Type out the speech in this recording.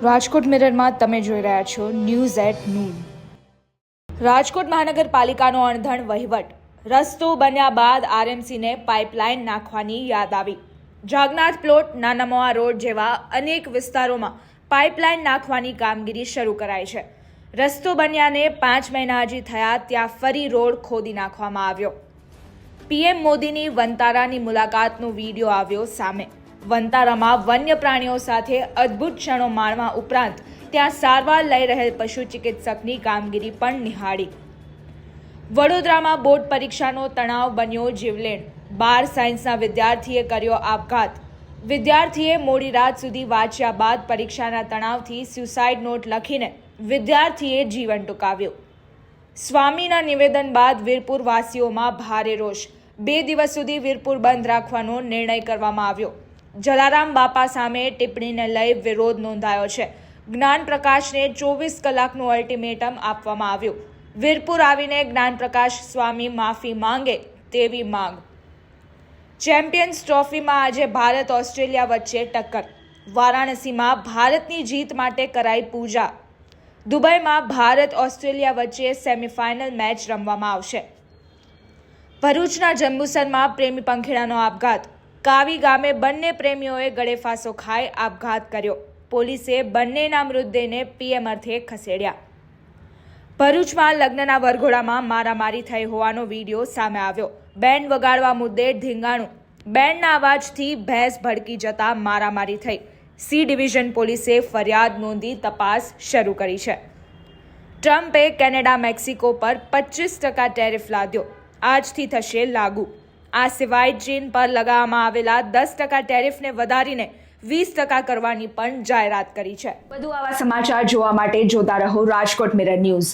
રાજકોટ મિરરમાં તમે જોઈ રહ્યા છો ન્યૂઝ એટ નૂન. રાજકોટ મહાનગરપાલિકાનો અણધણ વહીવટ. રસ્તો બન્યા બાદ આરએમસીને પાઇપલાઇન નાખવાની યાદ આવી. જાગનાથ પ્લોટ, નાનામોવા રોડ જેવા અનેક વિસ્તારોમાં પાઇપલાઇન નાખવાની કામગીરી શરૂ કરાઈ છે. રસ્તો બન્યાને 5 મહિના હજી થયા ત્યાં ફરી રોડ ખોદી નાખવામાં આવ્યો. પીએમ મોદીની વનતારાની મુલાકાતનો વિડીયો આવ્યો સામે. વનતારામાં વન્ય પ્રાણીઓ સાથે અદ્ભુત ક્ષણો માણવા ઉપરાંત ત્યાં સારવાર લઈ રહેલ પશુ ચિકિત્સકની કામગીરી પણ નિહાળી. વડોદરામાં બોર્ડ પરીક્ષાનો તણાવ બન્યો જીવલેણ. 12 સાયન્સના વિદ્યાર્થીએ કર્યો આપઘાત. વિદ્યાર્થીએ મોડી રાત સુધી વાંચ્યા બાદ પરીક્ષાના તણાવથી સ્યુસાઇડ નોટ લખીને વિદ્યાર્થીએ જીવન ટૂંકાવ્યું. સ્વામીના નિવેદન બાદ વીરપુર વાસીઓમાં ભારે રોષ. 2 દિવસ સુધી વીરપુર બંધ રાખવાનો નિર્ણય કરવામાં આવ્યો. જલારામ બાપા સામે ટિપ્પણીને લઈ વિરોધ નોંધાયો છે. જ્ઞાન પ્રકાશને 24 કલાકનું અલ્ટિમેટમ આપવામાં આવ્યું. વીરપુર આવીને જ્ઞાન પ્રકાશ સ્વામી માફી માંગે તેવી માંગ. ચેમ્પિયન્સ ટ્રોફીમાં આજે ભારત ઓસ્ટ્રેલિયા વચ્ચે ટક્કર. વારાણસીમાં ભારતની જીત માટે કરાઈ પૂજા. દુબઈમાં ભારત ઓસ્ટ્રેલિયા વચ્ચે સેમીફાઇનલ મેચ રમવામાં આવશે. ભરૂચના જંબુસરમાં પ્રેમી પંખીડાનો આપઘાત. કાવી ગામે બંને પ્રેમીઓએ ગળે ફાંસો ખાઈ આપઘાત કર્યો. પોલીસે બંનેના મૃતદેહને પીએમ અર્થે ખસેડ્યા. ભરૂચમાં લગ્નના વરઘોડામાં મારામારી થઈ હોવાનો વિડીયો સામે આવ્યો. બેન્ડ વગાડવા મુદ્દે ધીંગાણું. બેન્ડના અવાજથી ભેંસ ભડકી જતા મારામારી થઈ. સી ડિવિઝન પોલીસે ફરિયાદ નોંધી તપાસ શરૂ કરી છે. ટ્રમ્પે કેનેડા મેક્સિકો પર 25% ટેરિફ લાદ્યો. આજથી થશે લાગુ. આ સિવાય ચીન પર લગાવવામાં આવેલા 10% ટેરિફને વધારીને 20% કરવાની પણ જાહેરાત કરી છે. વધુ આવા સમાચાર જોવા માટે જોતા રહો રાજકોટ મિરર ન્યૂઝ.